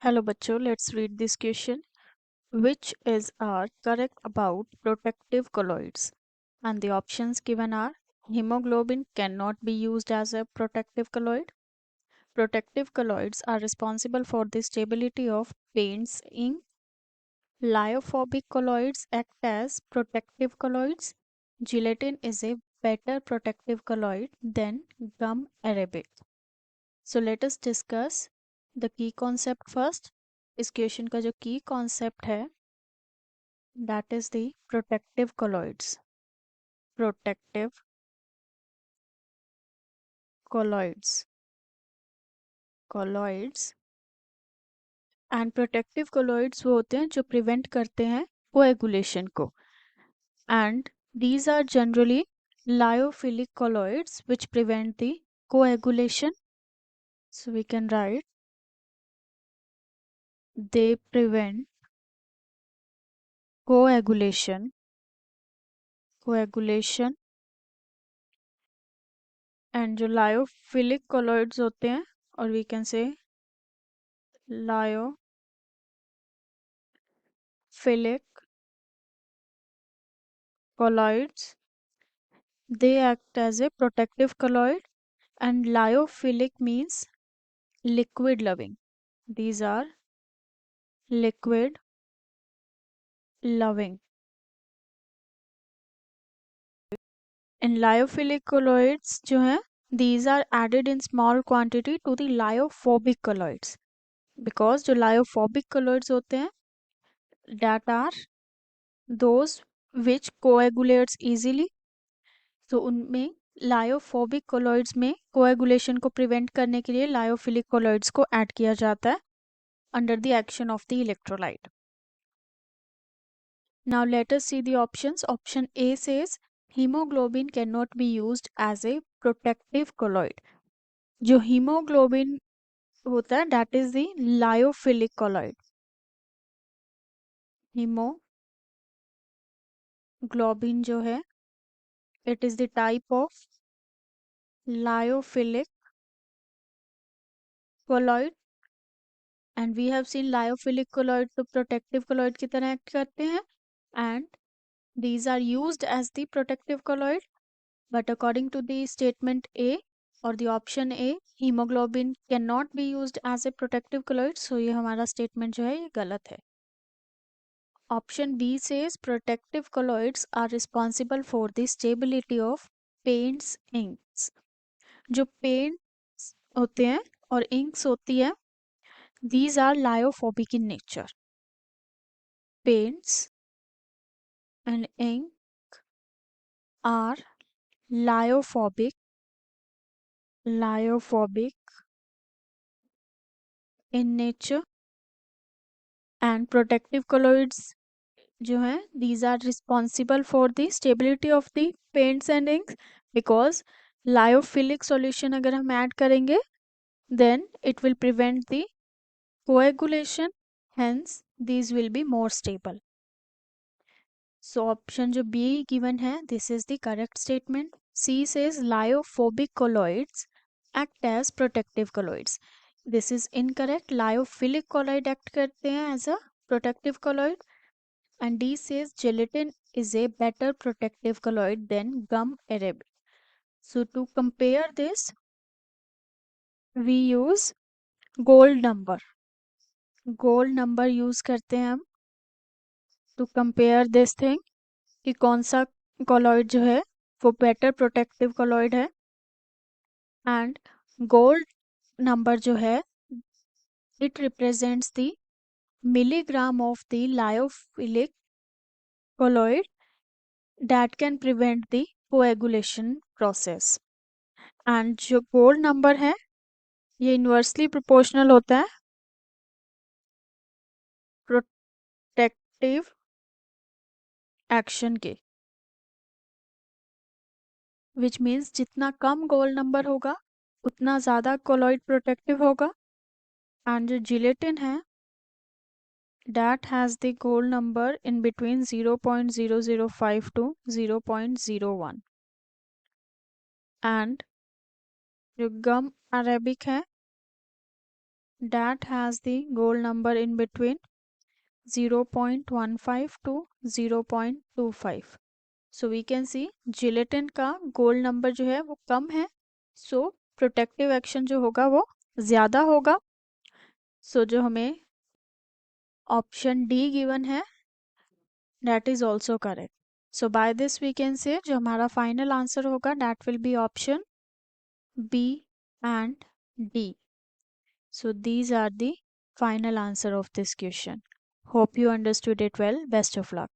Hello बच्चों, let's read this question. Which is are correct about protective colloids? And the options given are hemoglobin cannot be used as a protective colloid. Protective colloids are responsible for the stability of paints, ink. Lyophobic colloids act as protective colloids. Gelatin is a better protective colloid than gum arabic. So let us discuss the key concept first. इस question का जो की concept है that is the protective colloids. Protective colloids and protective colloids वो होते हैं जो prevent करते हैं कोएगुलेशन को, and these are generally lyophilic colloids which prevent the coagulation. So we can write they prevent coagulation and जो lyophilic colloids होते हैं, और we can say lyophilic colloids, they act as a protective colloid, and lyophilic means liquid loving. These are liquid loving. And lyophilic colloids जो हैं, these are added in small quantity to the lyophobic colloids, because जो lyophobic colloids होते हैं that are those which coagulates easily. तो उनमें lyophobic colloids में coagulation को prevent करने के लिए लायोफिलिक कोलॉइड्स को ऐड किया जाता है under the action of the electrolyte. Now let us see the options. Option A says haemoglobin can not be used as a protective colloid. जो हीमोग्लोबिन होता है that is the lyophilic colloid. Haemoglobin जो है it is the type of lyophilic colloid, and we have seen lyophilic colloid तो protective colloid की तरह act करते हैं, and these are used as the protective colloid. But according to the statement A or the option A, hemoglobin cannot be used as a protective colloid. So ये हमारा statement जो है ये गलत है. Option B says protective colloids are responsible for the stability of paints, inks. जो paints होते हैं और inks होती है, these are lyophobic in nature. Paints and ink are lyophobic in nature, and protective colloids जो हैं these are responsible for the stability of the paints and inks, because lyophilic solution अगर हम add करेंगे then it will prevent the coagulation, hence these will be more stable. So option जो B given है this is the correct statement. C says lyophobic colloids act as protective colloids. This is incorrect. Lyophilic colloid act करते हैं as a protective colloid, and D says gelatin is a better protective colloid than gum arabic. So to compare this, we use gold number. Gold number use करते हैं हम to compare this thing कि कौन सा colloid जो है वो better protective colloid है, एंड गोल्ड नंबर जो है it represents the milligram of the lyophilic colloid that can prevent the coagulation process. And जो गोल्ड नंबर है ये इन्वर्सली प्रोपोर्शनल होता है प्रोटेक्टिव एक्शन के, विच मीन्स जितना कम गोल्ड नंबर होगा उतना ज़्यादा कोलॉइड प्रोटेक्टिव होगा, एंड जो जिलेटिन है that has the gold number in between 0.0005 to 0.01, and जो गम अरेबिक है that has the gold number in between 0.15 to 0.25. So we can see gelatin का गोल्ड नंबर जो है वो कम है, सो प्रोटेक्टिव एक्शन जो होगा वो ज़्यादा होगा. सो जो हमें ऑप्शन डी गिवन है that is also correct. So by this we can say जो हमारा फाइनल आंसर होगा that will be option B and D. So these are the final answer of this question. Hope you understood it well. Best of luck.